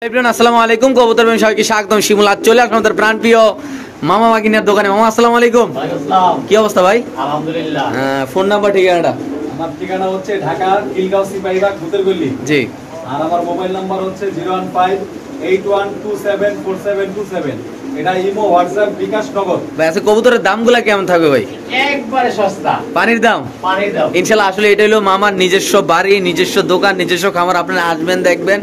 আসসালামু আলাইকুম কবুতর প্রেমী সবাইকে স্বাগতম। শিমুল আজ চলে আসলাম আমাদের প্রাণপ্রিয় মামা মাকিনার দোকানে। মামা আসসালামু আলাইকুম। কি অবস্থা ভাই? আলহামদুলিল্লাহ। ফোন নাম্বার ঠিকানাটা? আমার ঠিকানা হচ্ছে ঢাকা খিলগাঁও সিপাহীবাগ ভূতেরগলি। জি। আর আমার মোবাইল নাম্বার হচ্ছে 01581274727। এটা ইমো, হোয়াটসঅ্যাপ, বিকাশ, নগদ। ভাই আচ্ছা কবুতরের দামগুলো কেমন থাকবে ভাই? একবারে সস্তা। পানির দাম? পানির দাম। ইনশাআল্লাহ। আসলে এটা হলো মামার নিজস্ব বাড়ি, নিজস্ব দোকান, নিজস্ব খামার। আপনারা আসবেন দেখবেন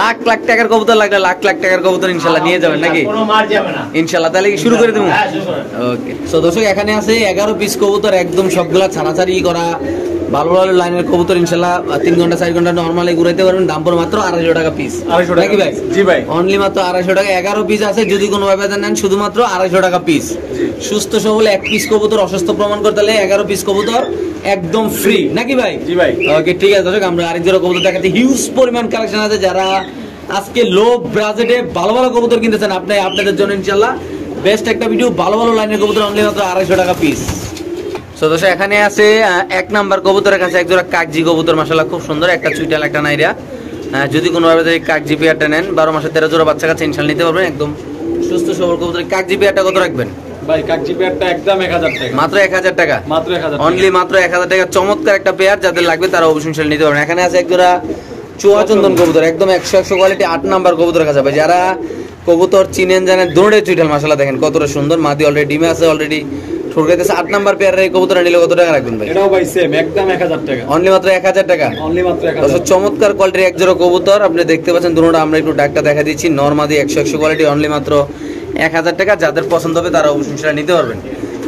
লাখ লাখ টাকার কবুতর লাগলে লাখ লাখ টাকার কবুতর ইনশাআল্লাহ নিয়ে যাবেন নাকি? কোনো মার যাবে না ইনশাআল্লাহ। তাহলে কি শুরু করে দেবো? হ্যাঁ, শুরু করুন। ওকে। সো দর্শক এখানে আছে 11 পিস কবুতর, একদম সবগুলা ছাড়াছাড়ি করা ভালো ভালো লাইনের কবুতর। ইনশাআল্লাহ 3 ঘন্টা 4 ঘন্টা নরমালি ঘুরাইতে পারবেন। দাম পড়ে মাত্র 250 টাকা পিস। 250 টাকা নাকি ভাই? জি ভাই। অনলি মাত্র 250 টাকা। 11 পিস আছে, যদি কোনো ভাবে নেন শুধুমাত্র 250 টাকা পিস। সুস্থ সবল এক পিস কবুতর অসুস্থ প্রমাণ করতে হলে 11 পিস কবুতর একদম ফ্রি নাকি ভাই? জি ভাই। ওকে ঠিক আছে দর্শক, আমরা আরেক জোড়া কবুতর দেখাচ্ছি। হিউজ পরিমাণ কালেকশন আছে। যারা আজকে লো বাজেটে ভালো ভালো কবুতর কিনতেছেন আপনাদের জন্য ইনশাআল্লাহ বেস্ট একটা ভিডিও। ভালো ভালো লাইনের কবুতর অনলি মাত্র 250 টাকা পিস। সো দর্শক এখানে আছে 1 নাম্বার কবুতরের কাছে এক জোড়া কাকজি কবুতর, মাশাআল্লাহ খুব সুন্দর। একটা চুইটাল একটা নাইরা। যদি কোনোভাবে কাকজি পেয়ারটা নেন 12 মাসে 13 জোড়া বাচ্চা কাছে ইনশাআল্লাহ নিতে পারবেন। একদম সুস্থ সবল কবুতর। কাকজি পেয়ারটা কত রাখবেন ভাই? কাকজি পেয়ারটা একদম 1000 টাকা। মাত্র 1000 টাকা। মাত্র 1000 অনলি মাত্র 1000 টাকা। চমৎকার একটা পেয়ার, যাদের লাগবে তারা অবশ্যই ইনশাআল্লাহ নিতে পারবেন। এখানে আছে এক জোড়া চুয়া চন্দন কবুতর, একদম 100 কোয়ালিটি 8 নাম্বার কবুতরের কাছে ভাই। যারা কবুতর চিনেন জানেন, দৌড়ে চুইটাল মাশাআল্লাহ দেখেন কতটা সুন্দর। মাদি অলরেডি ডিমে আছে, অলরেডি ঠোরকাইতেছে। 8 নাম্বার পেয়ারের এই কবুতরটা নিলে কত টাকা রাখবেন ভাই? এটাও ভাই সেম একদম 1000 টাকা। অনলি মাত্র 1000 টাকা। অনলি মাত্র 1000 দর্শক চমৎকার কোয়ালিটির এক জোড়া কবুতর আপনি দেখতে পাচ্ছেন। দুটোটা আমরা একটু ডাকটা দেখা দিচ্ছি। নরমাদি 100 কোয়ালিটি অনলি মাত্র 1000 টাকা। যাদের পছন্দ হবে তারা অবশ্যই সেটা নিতে পারবেন।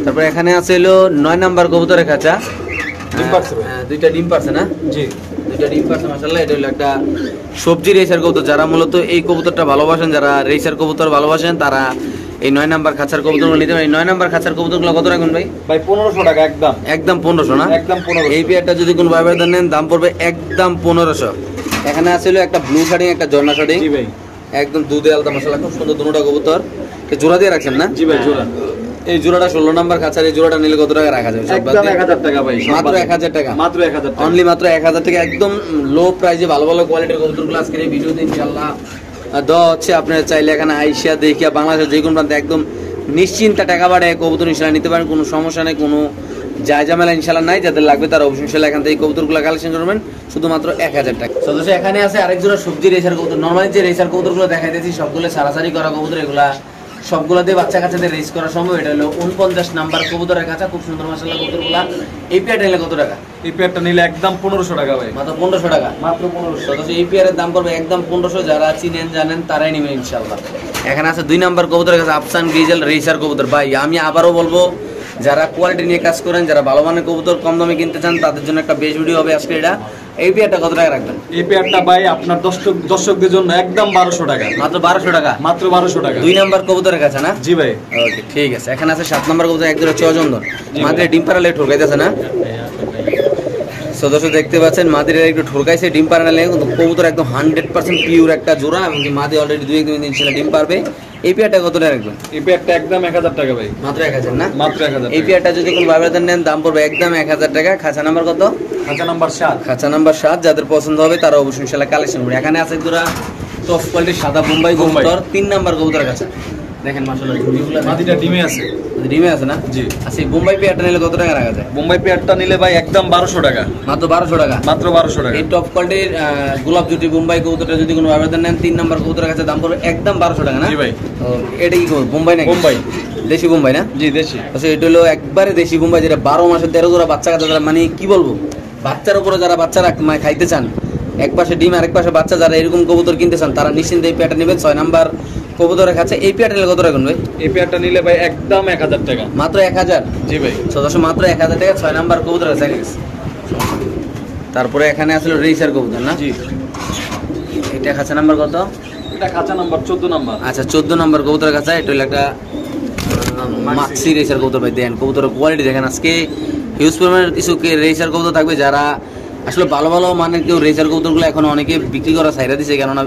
তারপর এখানে আছে হলো 9 নাম্বার কবুতরের কাছে ডিম পারছে ভাই। দুইটা ডিম পারছে না? জি, দুইটা ডিম পারছে মাশাআল্লাহ। এটা হলো একটা সবজি রেসার কবুতর। যারা মূলত এই কবুতরটা ভালোবাসেন, যারা রেসার কবুতর ভালোবাসেন, তারা এই 9 নাম্বার খাঁচার কবুতরগুলো নিতে পারেন। 9 নাম্বার খাঁচার কবুতরগুলো কত রাখবেন ভাই? ভাই 1500 টাকা একদম। একদম 1500 না? একদম 1500। এই পেয়ারটা যদি কোনো ভাবে নেন দাম পড়বে একদম 1500। এখানে আছে হলো একটা ব্লু শার্টিং একটা জর্না শার্টিং। জি ভাই। একদম দুধে আলাদা মাশাআল্লাহ খুব সুন্দর দুটোটা কবুতর। জোড়া দিয়ে রাখছেন না? জি ভাই, জোড়া। এই জোড়াটা 16 নাম্বার খাঁচার। এই জোড়াটা নিলে কত টাকা রাখা যাবে? একদম 1000 টাকা ভাই। মাত্র 1000 টাকা। মাত্র 1000 টাকা। অনলি মাত্র 1000 টাকা। একদম লো প্রাইসে ভালো ভালো কোয়ালিটির কবুতরগুলো আজকের এই ভিডিওতে ইনশাআল্লাহ দেওয়া হচ্ছে। আপনারা চাইলে এখানে আইসা দেখিয়া বাংলাদেশের যে কোনো প্রান্তে একদম নিশ্চিন্তে টাকা বাড়ায় কবুতর ইনশাআল্লাহ নিতে পারেন। কোনো সমস্যা নেই, কোনো জায়জামেলা ইনশাআল্লাহ নাই। যাদের লাগবে তারা অবশ্যই ইনশাআল্লাহ এখান থেকে এই কবুতরগুলো কালেকশন করবেন শুধুমাত্র 1000 টাকা। সদস্য এখানে আছে আরেক জোড়া সবজি রেসার কবুতর। নরমালি যে রেসার কবুতরগুলো দেখাইতেছি সবগুলো সারাসারি করা কবুতর। এগুলা সবগুলো দিয়ে বাচ্চা কাচ্চাদের রেস করা সম্ভব। এটা হলো 49 নাম্বার কবুতরের কাছে। খুব সুন্দর মাশাআল্লাহ কবুতরগুলা। এই পেয়ারটা নিলে কত টাকা? এই পেয়ারটা নিলে একদম 1500 টাকা ভাই। মাত্র 1500 টাকা। মাত্র 1500। সদস্য এই পেয়ারের দাম পড়বে একদম 1500। যারা চিনেন জানেন তারাই নেবেন ইনশাআল্লাহ। এখানে আছে 2 নাম্বার কবুতরের কাছে আফসান গ্রিজেল রেসার কবুতর। ভাই আমি আবারও বলবো, যারা কোয়ালিটি নিয়ে কাজ করেন, যারা ভালো মানের কবুতর কম দামে কিনতে চান, তাদের জন্য একটা বেস্ট ভিডিও হবে আজকে এটা। এই পেয়ারটা কত টাকা রাখবেন? এই পেয়ারটা ভাই আপনার দর্শকদের জন্য একদম 1200 টাকা। মাত্র 1200 টাকা। মাত্র 1200 টাকা। 2 নাম্বার কবুতরের কাছে না? জি ভাই। ওকে ঠিক আছে। এখানে আছে 7 নাম্বার কবুতর এক জোড়া চন্দন। মাদ্রে ডিম পাড়ালে ঠোকাইতেছে না? সদস্য দেখতে পাচ্ছেন মাদিরা একটু ঠোকাইছে ডিম পাড়ালে, কিন্তু কবুতর একদম 100% পিওর একটা জোড়া। এবং মাদি অলরেডি 2-1 দিন ছিল ডিম পারবে। এই পেয়ারটা কত টাকা রাখবেন? এই পেয়ারটা একদম 1000 টাকা ভাই। মাত্র 1000 না? মাত্র 1000। এই পেয়ারটা যদি কোনো বাবাদের নেন দাম পড়বে একদম 1000 টাকা। খাঁচা নাম্বার কত? খাঁচা নাম্বার 7। খাঁচা নাম্বার 7। যাদের পছন্দ হবে তারা অবশ্যই ইনশাআল্লাহ কালেকশন করবে। এখানে আছে জোড়া টপ কোয়ালিটির সাদা বোম্বাই কবুতর। 3 নাম্বার কবুতরের কাছে দেখেন মাশাআল্লাহ ঝুড়িগুলো। মাদিটা ডিমে আছে। ডিমে আছে না? জি। আচ্ছা এই বোম্বাই পেয়ারটা নিলে কত টাকা রাখা যায়? বোম্বাই পেয়ারটা নিলে ভাই একদম 1200 টাকা। মাত্র 1200 টাকা। মাত্র 1200 টাকা। এই টপ কোয়ালিটির গোলাপ জুটি বোম্বাই কবুতরটা যদি কোনো আবেদন নেন 3 নাম্বার কবুতরের কাছে দাম পড়বে একদম 1200 টাকা না? জি ভাই। এটা কি কবুতর? বোম্বাই নাকি? বোম্বাই। দেশি বোম্বাই না? জি দেশি। আচ্ছা এটা হলো একবারে দেশি বোম্বাই, যেটা 12 মাসে 13 জোড়া বাচ্চা কাচ্চা। মানে কি বলবো, বাচ্চার উপরে যারা বাচ্চারা মানে খাইতে চান, এক পাশে ডিম আরেক পাশে বাচ্চা, যারা এরকম কবুতর কিনতে চান তারা নিশ্চিন্তে এই পেয়ারটা নেবেন। 6 নাম্বার কবুতরের কাছে এই পেয়ারটা নিলে কত রাখবেন ভাই? এই পেয়ারটা নিলে ভাই একদম 1000 টাকা। মাত্র 1000। জি ভাই। সদস্য মাত্র 1000 টাকা 6 নাম্বার কবুতরের কাছে। তারপরে এখানে আসলে রেসার কবুতর না? জি। এটা খাঁচা নাম্বার কত? এটা খাঁচা নাম্বার 14 নাম্বার। আচ্ছা 14 নাম্বার কবুতরের কাছে। এটা হলো একটা মাক্সি রেসার কবুতর ভাই। দেন কবুতরের কোয়ালিটি দেখেন। আজকে হিউজ পরিমাণের কিছু রেসার কবুতর থাকবে। যারা আসলে ভালো ভালো মানের কেউ রেসার কবুতরগুলো এখন অনেকে বিক্রি করা ছাইরা দিছে, কেননা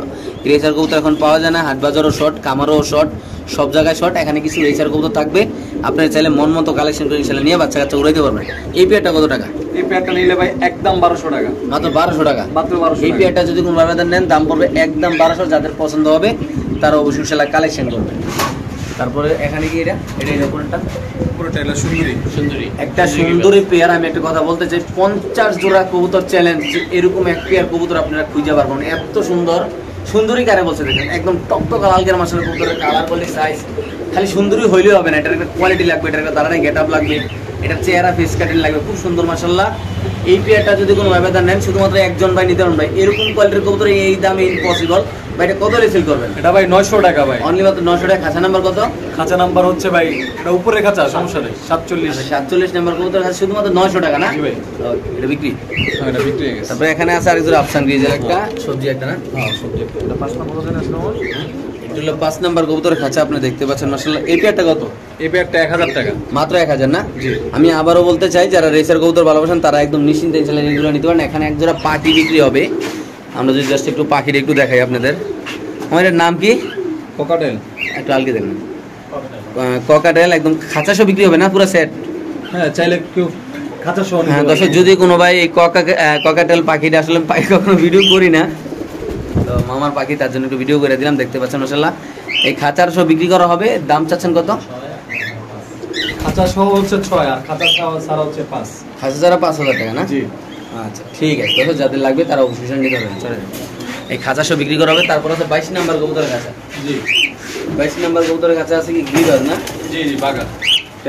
রেসার কবুতর এখন পাওয়া যায় না। হাট বাজারও শর্ট, কামারও শর্ট, সব জায়গায় শর্ট। এখানে কিছু রেসার কবুতর থাকবে আপনি চাইলে মন মতো কালেকশন করে ইনশাল্লাহ নিয়ে বাচ্চা কাচ্চা উড়াইতে পারবেন। এই পেয়ারটা কত টাকা? এই পেয়ারটা নিলে ভাই একদম 1200 টাকা, মাত্র 1200 টাকা। মাত্র 1200 এই পেয়ারটা যদি কোনো বাবাদার নেন দাম পড়বে একদম 1200। যাদের পছন্দ হবে তারা অবশ্যই ইনশাল্লাহ কালেকশন করবেন। তারপরে এখানে কি এটা কোনটা? পুরোটা এটা সুন্দরী। একটা সুন্দরী পেয়ার। আমি একটা কথা বলতে চাই, 50 জোড়া কবুতর চ্যালেঞ্জ, এরকম এক পেয়ার কবুতর আপনারা খুঁজে পারবেন না। এত সুন্দর সুন্দরী কারে বলছে দেখেন, একদম টকটকা লালকের মাসাল কবুতরের কালার বলি সাইজ। খালি সুন্দরী হইলেও হবে না, এটার একটা কোয়ালিটি লাগবে, এটার একটা দাঁড়ানো গেট আপ লাগবে, এটার চেহারা ফেস কাটিং লাগবে, খুব সুন্দর মাসাল্লাহ। এই পেয়ারটা যদি কোনো ব্যবধান নেন শুধুমাত্র একজন ভাই নিতে পারেন ভাই। এরকম কোয়ালিটির কবুতর এই দামে ইম্পসিবল ভাই। এটা কত রিসেল করবেন? এটা ভাই 900 টাকা ভাই, অনলি মাত্র 900 টাকা। খাঁচা নাম্বার কত? খাঁচা নাম্বার হচ্ছে ভাই এটা উপরে খাঁচা, সমস্যা নেই, 47। 47 নাম্বার কবুতর খাঁচা শুধুমাত্র 900 টাকা না? জি ভাই। ওকে, এটা বিক্রি। হ্যাঁ এটা বিক্রি হয়ে গেছে। তারপরে এখানে আছে আরেকজন আফসান গ্রিজের একটা সবজি একটা না? হ্যাঁ সবজি এটা 5 নম্বর ওজন আছে আমার। এটা হলো 5 নাম্বার কবুতরের খাঁচা, আপনি দেখতে পাচ্ছেন মাশাআল্লাহ। এই পেয়ারটা কত? এই পেয়ারটা 1000 টাকা, মাত্র 1000 না? জি। আমি আবারও বলতে চাই যারা রেসার কবুতর ভালোবাসেন তারা একদম নিশ্চিন্তে ইনশাআল্লাহ এগুলো নিতে পারেন। এখানে এক জোড়া পাখি বিক্রি হবে। আমরা যদি জাস্ট একটু পাখির একটু দেখাই আপনাদের। আমার এর নাম কি? কোকাটেল। একটু আলকে দেখুন, ককাটেল। একদম খাঁচা সহ বিক্রি হবে না পুরো সেট? হ্যাঁ চাইলে কেউ খাঁচা সহ নিতে হ্যাঁ পারবে। দর্শক, যদি কোনো ভাই এই ককাটেল পাখিটা আসলে পাখি কখনো ভিডিও করি না তো মামার পাখি, তার জন্য একটু ভিডিও করে দিলাম। দেখতে পাচ্ছেন মাশাআল্লাহ এই খাঁচার সহ বিক্রি করা হবে। দাম চাচ্ছেন কত? খাঁচা সহ হচ্ছে 6 আর খাঁচা সহ ছাড়া হচ্ছে 5। খাঁচা ছাড়া 5000 টাকা না? জি। আচ্ছা ঠিক আছে, দর্শক যাদের লাগবে তারা অবশ্যই নিতে পারবেন। চলে যান। এই খাঁচা সহ বিক্রি করা হবে। তারপর আছে 22 নাম্বার কবুতরের খাঁচা। জি। 22 নাম্বার কবুতরের কাছে আছে কি গ্রিবাজ না? জি জি বাগা।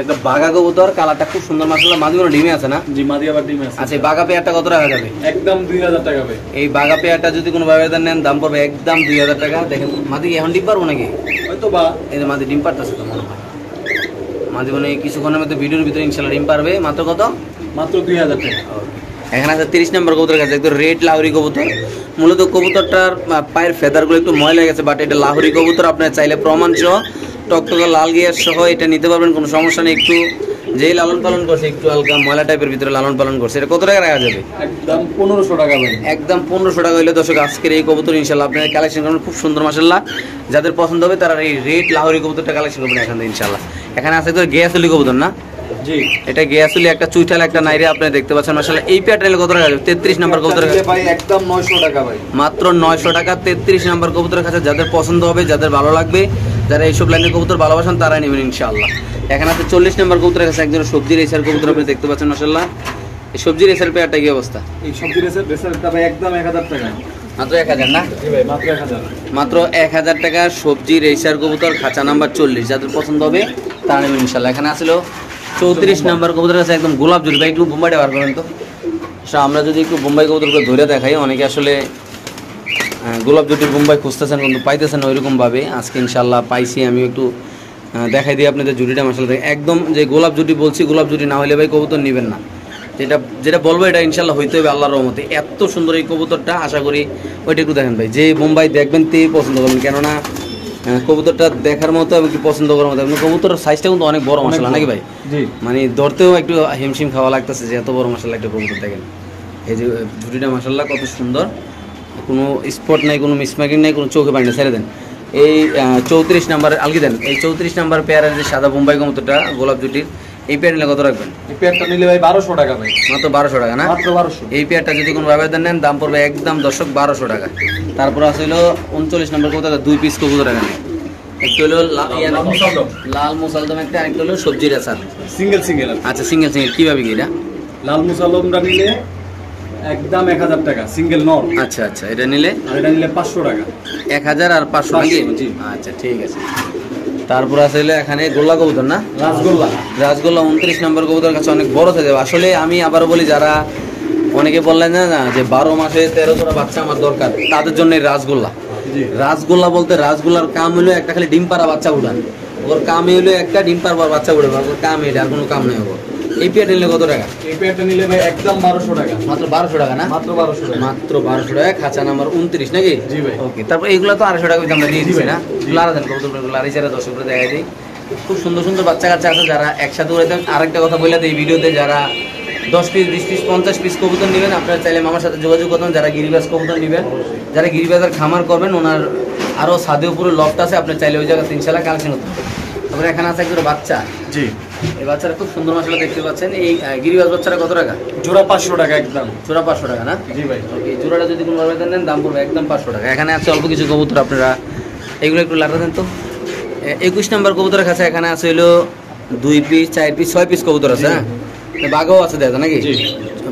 একটা বাঘা কবুতর, কালারটা খুব সুন্দর মাশাআল্লাহ। মাঝে কোনো ডিমে আছে না? জি মাদি আবার ডিম আছে। আচ্ছা, এই বাঘা পেয়ারটা কত টাকা যাবে? একদম 2000 টাকা ভাই। এই বাঘা পেয়ারটা যদি কোনো ব্যবধান নেন দাম পড়বে একদম 2000 টাকা। দেখেন মাদি কি এখন ডিম পারবো নাকি? হয়তো বা এই যে মাদি ডিম পারতেছে তো মনে হয়। মাদি মানে কিছুক্ষণের মধ্যে ভিডিওর ভিতরে ইনশাআল্লাহ ডিম পারবে। মাত্র কত? মাত্র 2000 টাকা। এখানে আছে 30 নম্বর কবুতরের কাছে একদম রেড লাহোরি কবুতর। মূলত কবুতরটার পায়ের ফেদারগুলো একটু ময়লা গেছে, বাট এটা লাহোরি কবুতর। আপনারা চাইলে প্রমাণ সহ টকটকা লাল গিয়ার সহ এটা নিতে পারবেন, কোনো সমস্যা নেই। একটু যেই লালন পালন করছে একটু হালকা ময়লা টাইপের ভিতরে লালন পালন করছে। এটা কত টাকা রাখা যাবে? একদম 1500 টাকা ভাই। একদম 1500 টাকা হইলে দর্শক আজকের এই কবুতর ইনশাল্লাহ আপনারা কালেকশন করবেন। খুব সুন্দর মাশাআল্লাহ। যাদের পছন্দ হবে তারা এই রেড লাহোরি কবুতরটা কালেকশন করবেন এখান থেকে ইনশাল্লাহ। এখানে আছে তো গিয়াসুলি কবুতর না? জি। এটা গিয়াসুলি, একটা চুইঠাল একটা নাইরে আপনারা দেখতে পাচ্ছেন মাশাআল্লাহ। এই পেয়ারটা কত টাকা যাবে? 33 নাম্বার কবুতর ভাই একদম 900 টাকা ভাই। মাত্র 900 টাকা 33 নাম্বার কবুতরের কাছে। যাদের পছন্দ হবে, যাদের ভালো লাগবে, যারা এইসব লাইনের কবুতর ভালোবাসেন তারা নেবেন ইনশাআল্লাহ। এখানে আছে 40 নাম্বার কবুতরের কাছে একজন সবজি রেসার কবুতর আপনি দেখতে পাচ্ছেন মাশাআল্লাহ। এই সবজি রেসার পেয়ারটা কি অবস্থা? এই সবজি রেসারটা ভাই একদম 1000 টাকা। মাত্র 1000 না? জি ভাই মাত্র 1000। মাত্র 1000 টাকা সবজি রেসার কবুতর, খাঁচা নাম্বার 40। যাদের পছন্দ হবে তারা নেবেন ইনশাআল্লাহ। এখানে আসলো 34 নাম্বার কবুতরের কাছে একদম গোলাপ জুড়ি। ভাই একটু বোম্বাইটা বার করেন তো। আচ্ছা, আমরা যদি একটু বোম্বাই কবুতরকে ধরে দেখাই, অনেকে আসলে গোলাপ জুটির বোম্বাই খুঁজতেছেন কিন্তু পাইতেছেন ওইরকমভাবে। আজকে ইনশাআল্লাহ পাইছি। আমি একটু দেখাই দিই আপনাদের জুটিটা মাশাআল্লাহ। একদম যে গোলাপ জুটি বলছি, গোলাপ জুটি না হলে ভাই কবুতর নেবেন না। যেটা বলবো এটা ইনশাআল্লাহ হইতে হবে আল্লাহর রহমতে। এত সুন্দর এই কবুতরটা, আশা করি ওইটা একটু দেখেন ভাই। যে বোম্বাই দেখবেন তেই পছন্দ করবেন, কেননা কবুতরটা দেখার মতো এবং একটু পছন্দ করার মতো। কবুতরের সাইজটা কিন্তু অনেক বড় মাশাআল্লাহ নাকি ভাই? জি। মানে ধরতেও একটু হিমশিম খাওয়া লাগতেছে যে এত বড় মাশাআল্লাহ একটা কবুতর। দেখেন এই যে ঝুটিটা মাশাআল্লাহ কত সুন্দর, কোনো স্পট নাই, কোনো মিসমার্কিং নাই, কোনো চোখে পানি না। ছেড়ে দেন। এই 34 নাম্বার আলগি দেন। এই 34 নাম্বার পেয়ারের যে সাদা বোম্বাই কবুতরটা গোলাপ জুটির, এই পেয়ার নিলে কত রাখবেন? এই পেয়ারটা নিলে ভাই 1200 টাকা ভাই। মাত্র 1200 টাকা না? মাত্র 1200। এই পেয়ারটা যদি কোনো ব্যবধান নেন দাম পড়বে একদম দর্শক 1200 টাকা। তারপর আছে হলো 39 নম্বর কবুতর, 2 পিস কবুতর এখানে। একটা হলো লাল মুসালদম একটা, আরেকটা হলো সবজি রেসার সিঙ্গেল। আচ্ছা সিঙ্গেল কিভাবে কি এটা? লাল মুসালমটা নিলে একদম 1000 টাকা সিঙ্গেল নর। আচ্ছা আচ্ছা, এটা নিলে? আর এটা নিলে 500 টাকা। 1000 আর 500 নাকি? জি। আচ্ছা ঠিক আছে। তারপর আছে হলো এখানে গোল্লা কবুতর না? রাজগোল্লা 29 নম্বর কবুতর কাছে অনেক বড় থাকে। আসলে আমি আবারও বলি, যারা অনেকে বললেন না যে 12 মাসে 13 জোড়া বাচ্চা আমার দরকার, তাদের জন্য রাজগোল্লা। রাজগোল্লা বলতে রাজগোল্লার কাম হলো একটা খালি ডিম পাড়া বাচ্চা উঠান। ওর কামই হলো একটা ডিম পারবার বাচ্চা উঠে, ওর কাম এটা, আর কোনো কাম নেই ওর। এই পেয়ারটা নিলে কত টাকা? এই পেয়ারটা নিলে ভাই একদম 1200 টাকা। মাত্র 1200 টাকা না? মাত্র 1200 টাকা। মাত্র 1200 টাকা। খাঁচা নাম্বার 29 নাকি? জি ভাই। ওকে, তারপর এইগুলো তো 250 টাকা আমরা দিয়ে দিচ্ছি না? লারা দেন কবুতরগুলো, আর এই যারা দর্শকরা দেখাই দিই। খুব সুন্দর সুন্দর বাচ্চা কাচ্চা আছে যারা একসাথে উড়াইতে। আরেকটা কথা বলে এই ভিডিওতে, যারা 10 পিস 20 পিস 50 পিস কবুতর নেবেন আপনারা চাইলে মামার সাথে যোগাযোগ করবেন। যারা গিরিবাজ কবুতর নেবেন, যারা গিরিবাজার খামার করবেন, ওনার আরও ছাদে উপরে লফট আছে, আপনি চাইলে ওই জায়গাতে ইনশাআল্লাহ কালেকশন করতে পারবেন। তারপরে এখানে আছে একজন বাচ্চা। জি। এই বাচ্চারা খুব সুন্দর মাশাআল্লাহ দেখতে পাচ্ছেন। এই গিরিবাজ বাচ্চারা কত টাকা? জোড়া 500 টাকা একদম। জোড়া 500 টাকা না? জি ভাই। ওকে, জোড়াটা যদি কোনো ভাবে দেন দাম পড়বে একদম 500 টাকা। এখানে আছে অল্প কিছু কবুতর, আপনারা এগুলো একটু লাটা দেন তো। 21 নম্বর কবুতরের কাছে এখানে আছে হলো 2 পিস 4 পিস 6 পিস কবুতর আছে। হ্যাঁ, বাঘও আছে দেখা নাকি? জি,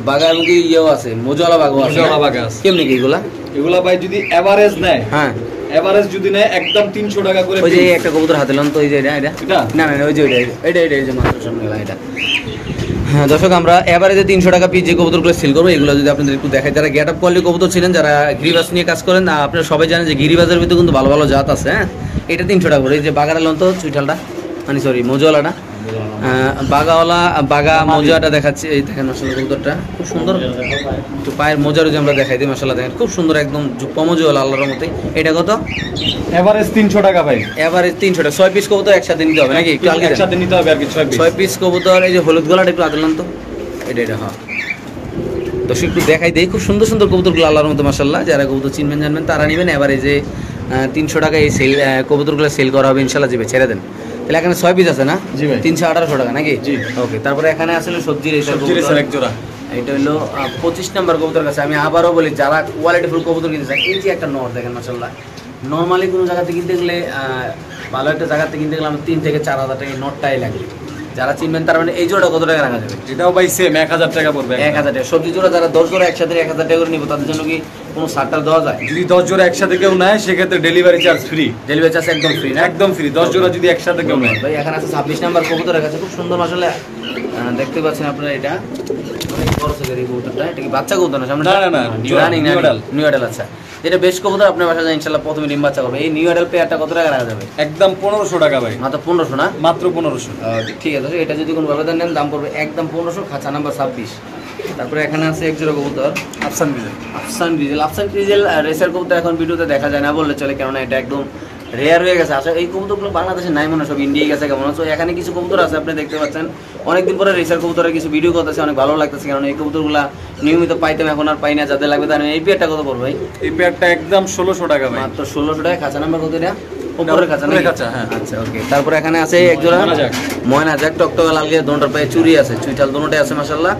বাঘা এবং কি ইয়েও আছে, মোজালা বাঘও আছে। মোজালা বাঘ আছে। কেমনি কি এগুলা? এগুলা ভাই যদি এভারেজ নেয়, হ্যাঁ, এভারেজ যদি নেয় একদম 300 টাকা করে। ওই যে একটা কবুতর হাতে লন তো, এই যে এটা এটা না না ওই যে এটা এই যে মাত্র সামনে গেলা এটা। হ্যাঁ দর্শক, আমরা এভারেজে 300 টাকা পিস যে কবুতরগুলো সেল করবো, এগুলো যদি আপনাদের একটু দেখাই, যারা গেট আপ কোয়ালিটি কবুতর ছিলেন, যারা গিরিবাজ নিয়ে কাজ করেন, আপনারা সবাই জানেন যে গিরিবাজের ভিতরে কিন্তু ভালো ভালো জাত আছে। হ্যাঁ, এটা 300 টাকা করে। এই যে বাগারা লন তো চুইঠালটা, মানে সরি মোজাওয়ালাটা, বাগাওয়ালা বাগা মোজাটা দেখাচ্ছি। এই দেখেন মাশাআল্লাহ কবুতরটা খুব সুন্দর, একটু পায়ের মোজারও যে আমরা দেখাই দিই মাশাআল্লাহ, দেখেন খুব সুন্দর একদম পমজওয়ালা আল্লাহর মতে। এটা কত? এভারেজ 300 টাকা ভাই। এভারেজ 300 টাকা। 6 পিস কবুতর একসাথে নিতে হবে নাকি? একটু আলগা একসাথে নিতে হবে আর কি। 6 পিস কবুতর। এই যে হলুদ গলাটা একটু আদলাম তো, এটা হ্যাঁ দর্শক একটু দেখাই দেই। খুব সুন্দর সুন্দর কবুতরগুলো আল্লাহর মতো মাশাআল্লাহ। যারা কবুতর চিনবেন জানবেন তারা নেবেন। এভারেজে 300 টাকা এই সেল কবুতরগুলো সেল করা হবে ইনশাআল্লাহ। জিবে ছেড়ে দেন। তাহলে এখানে 6 পিস আছে না? জি ভাই। 318 টাকা নাকি? জি। ওকে, তারপরে এখানে আসলে সবজির এই সবজির এসে এক জোড়া। এটা হলো 25 নম্বর কবুতর কাছে। আমি আবারও বলি, যারা কোয়ালিটিফুল কবুতর কিনতে চান, এই যে একটা নর দেখেন মাশাআল্লাহ। নরমালি কোনো জায়গাতে কিনতে গেলে ভালো একটা জায়গাতে কিনতে গেলে আমার 3 থেকে 4 হাজার টাকা এই নটটাই লাগবে। যারা চিনবেন তার মানে এই জোড়া কত টাকা রাখা যাবে? এটাও ভাই সেম 1000 টাকা পড়বে। 1000 টাকা। সবজি জোড়া যারা 10 জোড়া একসাথে 1000 টাকা করে নিব, তাদের জন্য কি কোনো ছাড়টা দেওয়া যায়? যদি 10 জোড়া একসাথে কেউ নেয় সেক্ষেত্রে delivery charge free. Delivery charge একদম ফ্রি না? একদম ফ্রি। 10 জোড়া যদি একসাথে কেউ নেয়। ভাই এখানে আছে 26 নাম্বার কবুতরের কাছে খুব সুন্দর মাশাআল্লাহ দেখতে পাচ্ছেন আপনারা। এটা অনেক বড় সাইজের এই কবুতরটা। এটা কি বাচ্চা কবুতর না? সামনে না না না, নিউ অ্যাডাল। আচ্ছা, এটা বেশ কবুতর আপনার বাসায় ইনশাআল্লাহ প্রথমে ডিম বাচ্চা করবে। এই নিউ অ্যাডাল পেয়ারটা কত টাকা রাখা যাবে? একদম 1500 টাকা ভাই। মাত্র 1500 না? মাত্র 1500। ঠিক আছে, এটা যদি কোনো ব্যবধান নেন দাম পড়বে একদম 1500, খাঁচা নাম্বার 26। তারপরে এখানে আছে এক জোড়া কবুতর আফসান ডিজেল। আফসান ডিজেল রেসার কবুতর এখন ভিডিওতে দেখা যায় না বললে চলে, কেননা এটা একদম রেয়ার হয়ে গেছে। আসলে এই কবুতরগুলো বাংলাদেশে নাই মনে হয়, সব ইন্ডিয়ায় গেছে কেমন। তো এখানে কিছু কবুতর আছে আপনি দেখতে পাচ্ছেন। অনেকদিন পরে রেসার কবুতরের কিছু ভিডিও করতেছে, অনেক ভালো লাগতেছে, কারণ এই কবুতরগুলো নিয়মিত পাইতাম, এখন আর পাই না। যাদের লাগবে তার এই পেয়ারটা কত পড়বে ভাই? এই পেয়ারটা একদম 1600 টাকা ভাই। মাত্র 1600 টাকা। খাঁচা নাম্বার কত এটা? উপরের খাঁচা নাকি? খাঁচা, হ্যাঁ। আচ্ছা ওকে। তারপরে এখানে আছে এক জোড়া ময়না জাক, টকটকা লাল গিয়ে দোনটার পায়ে চুরি আছে, চুইঠাল দোনোটাই আছে মাশাআল্লাহ।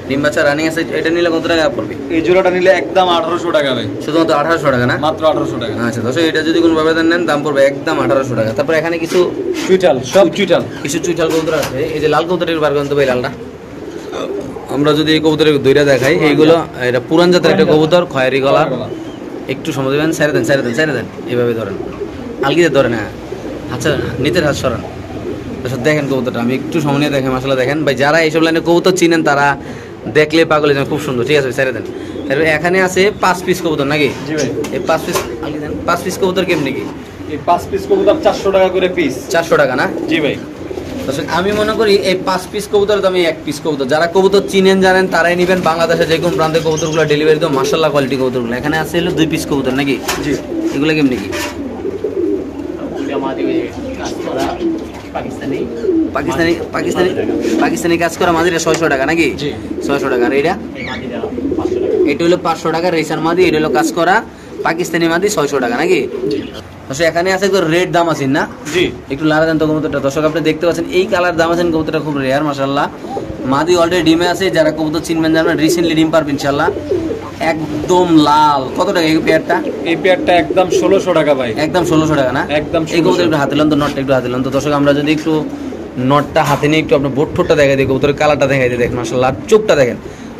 ডিম বাচ্চা রানিং আছে। এটা নিলে কত টাকা পড়বে? এই জোড়াটা নিলে একদম 1800 টাকা ভাই। শুধুমাত্র 1800 টাকা না? মাত্র 1800 টাকা। আচ্ছা দর্শক, এটা যদি কোনো ব্যবধান নেন দাম পড়বে একদম 1800 টাকা। তারপরে এখানে কিছু চুইটাল, সব চুইটাল, কিছু চুইঠাল কবুতর আছে। এই যে লাল কবুতরের বার করতে পারি লালটা। আমরা যদি এই কবুতরের দুইটা দেখাই, এইগুলো এটা পুরান জাতের একটা কবুতর, খয়েরি গলার। একটু সময় দেবেন, ছেড়ে দেন এইভাবে ধরেন, আলগিতে ধরেন। হ্যাঁ আচ্ছা, নিতের হাত সরান। দেখেন কবুতরটা, আমি একটু সময় নিয়ে দেখেন মাশাআল্লাহ। দেখেন ভাই, যারা এইসব লাইনে কবুতর চিনেন তারা দেখলে পাগলে যান, খুব সুন্দর। ঠিক আছে, ছেড়ে দেন। এখানে আছে 5 পিস কবুতর নাকি? জি ভাই। এই 5 পিস 5 পিস কবুতর কেমনি কি? এই 5 পিস কবুতর 400 টাকা করে পিস। 400 টাকা না? জি ভাই। আমি মনে করি এই 5 পিস কবুতর দামে 1 পিস কবুতর, যারা কবুতর চিনেন জানেন তারাই নেবেন। বাংলাদেশে যে কোনো প্রান্তে কবুতরগুলো ডেলিভারি দেবো মাশাআল্লাহ কোয়ালিটি কবুতরগুলো। এখানে আছে হলো 2 পিস কবুতর নাকি? জি। এগুলো কেমনি কি? পাকিস্তানি কাজ করা মাদিরা 600 টাকা নাকি? 600 টাকা। আর এটা হলো 500 টাকা রেসার মাদি। এটা হলো কাজ করা পাকিস্তানি মাদি 600 টাকা নাকি? দর্শক এখানে আছে রেড দাম আছে না? জি। একটু লাল দেন তো কবুতরটা। দর্শক আপনি দেখতে পাচ্ছেন এই কালার দাম আছেন, কবুতরটা খুব রেয়ার মাশাআল্লাহ। মাদি অলরেডি ডিমে আছে। যারা কবুতর চিনবেন জানবেন, রিসেন্টলি ডিম পারবেন ইনশাআল্লাহ। একদম লাল। কত টাকা এই পেয়ারটা? এই পেয়ারটা একদম 1600 টাকা ভাই। একদম 1600 টাকা না? একদম। এই কবুতর একটু হাতে লন তো, নটটা একটু হাতে লন তো। দর্শক আমরা যদি একটু নটটা হাতে নিয়ে একটু আপনার বোটটা দেখাই দিই, কবুতরের কালারটা দেখাই দিই, দেখেন মাশাআল্লাহ। চোখটা দেখেন,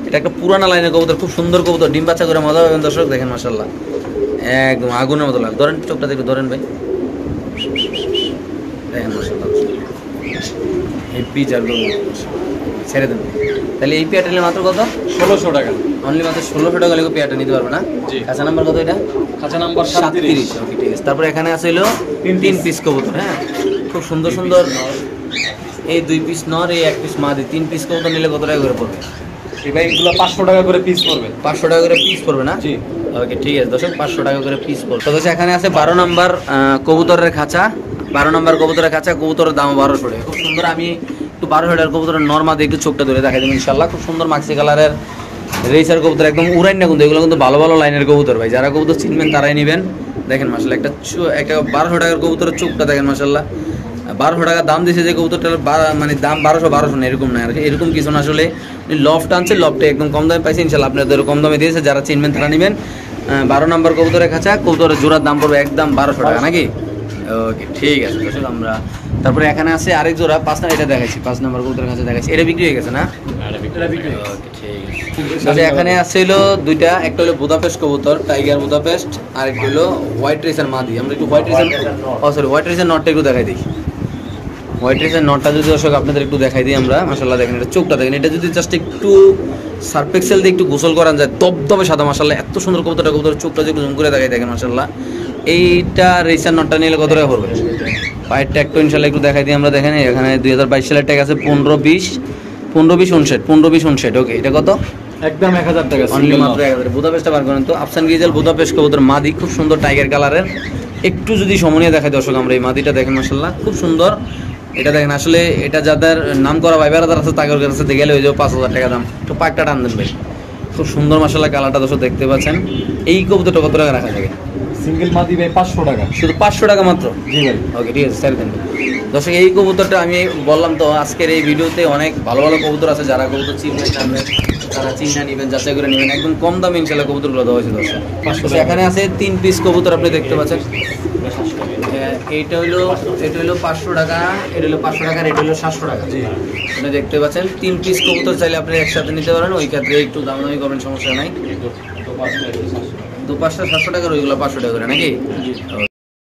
এটা একটা পুরানা লাইনের কবুতর, খুব সুন্দর কবুতর। ডিম বাচ্চা করে মজা পাবেন দর্শক। দেখেন মাশাআল্লাহ, একদম আগুনের মতো লাগে। ধরেন চোখটা একটু ধরেন ভাই, দেখেন মাশাআল্লাহ। এই পিজার ছেড়ে দেন। তাহলে এই পেয়ারটা নিলে মাত্র কত? 1600 টাকা। অনলি মাত্র 1600 টাকা হলে পেয়ারটা নিতে পারবে না? জি। খাঁচা নাম্বার কত এটা? খাঁচা নাম্বার 37। ওকে ঠিক আছে। তারপরে এখানে আছে হলো 3 পিস কবুতর। হ্যাঁ, খুব সুন্দর সুন্দর। এই 2 পিস নর, এই 1 পিস মাদি। 3 পিস কবুতর নিলে কত টাকা করে পড়বে? এই ভাই এগুলো 500 টাকা করে পিস পড়বে। 500 টাকা করে পিস পড়বে না? জি। ওকে ঠিক আছে দর্শক, 500 টাকা করে পিস পড়বে। তো এখানে আছে 12 নাম্বার কবুতরের খাঁচা। 12 নাম্বার কবুতরের খাঁচা, কবুতরের দাম 1200 টাকা। খুব সুন্দর। আমি একটু 1200 টাকার কবুতরের নরমাদি একটু চোখটা ধরে দেখাই দেবেন ইনশাআল্লাহ। খুব সুন্দর মাক্সি কালারের রেসার কবুতর, একদম উড়াই না কিন্তু। এগুলো কিন্তু ভালো ভালো লাইনের কবুতর ভাই, যারা কবুতর চিনবেন তারাই নেবেন। দেখেন মাশাআল্লাহ, একটা 1200 টাকার কবুতরের চোখটা দেখেন মাশাআল্লাহ। 1200 টাকা দাম দিয়েছে যে কবুতরটার মানে দাম 1200 না, এরকম না আর কি, এরকম কিছু না। আসলে লফট আনছে, লফটে একদম কম দামে পাইছে ইনশাল্লাহ, আপনাদের কম দামে দিয়েছে, যারা চিনবেন তারা নেবেন। 12 নম্বর কবুতরের খাঁচা, কবুতরের জোড়ার দাম পড়বে একদম 1200 টাকা নাকি? ওকে ঠিক আছে দর্শক, আমরা তারপরে এখানে আছে আরেক জোড়া 5 নম্বর, এটা দেখাচ্ছি 5 নম্বর কবুতরের কাছে দেখাচ্ছি, এটা বিক্রি হয়ে গেছে না? ওকে ঠিক আছে। আচ্ছা এখানে আছে হলো দুইটা, একটা হলো বুদাপেস্ট কবুতর, টাইগার বুদাপেস্ট, আর একটা হলো হোয়াইট রেসার মাদি। আমরা একটু হোয়াইট রেসার নটটা একটু দেখাই দিই। হোয়াইট রেসার নটটা যদি দর্শক আপনাদের একটু দেখাই দিই আমরা, মাশাআল্লাহ দেখেন এটা চোখটা দেখেন, এটা যদি জাস্ট একটু সার্ফ এক্সেল দিয়ে একটু গোসল করান যায় দবদবে সাদা, মাশাআল্লাহ এত সুন্দর কবুতরটা, কবুতরের চোখটা যদি একটু জুম করে দেখাই দেখেন মাশাআল্লাহ। এইটা রেসার নটটা নিলে কত টাকা পড়বে? পায়ের ট্যাগটা ইনশাআল্লাহ একটু দেখাই দিই আমরা, দেখেন এখানে 2022 সালের ট্যাগ আছে 15-20 ওকে, এটা কত? একদম 1000 টাকা অনলি মাত্র 1000। বুদাপেস্টটা বার করেন তো, আফসান গিজাল বুদাপেস্ট কবুতর মাদি, খুব সুন্দর টাইগার কালারের। একটু যদি সমনীয় দেখায় দর্শক আমরা, এই মাদিটা দেখেন মাশাআল্লাহ খুব সুন্দর। এটা দেখেন আসলে এটা যাদের নাম করা ভাই বেড়াদার আছে তাদের কাছে গেলে হয়ে যাবে 5000 টাকা দাম, একটু পাকটা টান দেন ভাই। খুব সুন্দর মাশাআল্লাহ কালারটা দর্শক দেখতে পাচ্ছেন। এই কবুতরটা কত টাকা রাখা যাবে? সিঙ্গেল মাদি ভাই 500 টাকা, শুধু 500 টাকা মাত্র? জি ভাই। ওকে ঠিক আছে স্যার দেন। দর্শক এই কবুতরটা আমি বললাম তো, আজকের এই ভিডিওতে অনেক ভালো ভালো কবুতর আছে, যারা কবুতর চিনবেন জানবেন তারা চিন্তা নেবেন, যাচাই করে নেবেন, একদম কম দামে ইনশাআল্লাহ কবুতরগুলো দেওয়া হয়েছে দর্শক। এখানে আছে 3 পিস কবুতর আপনি দেখতে পাচ্ছেন। এটা হলো 500 টাকা, এটা হলো 500 টাকা, এটা হলো 700 টাকা। আপনি দেখতে পাচ্ছেন 3 পিস কবুতর চাইলে আপনি একসাথে নিতে পারেন, ওই ক্ষেত্রে একটু দামাদামি করবেন, সমস্যা নাই। 2-5টা 700 টাকার, ওইগুলো 500 টাকা করে নাকি?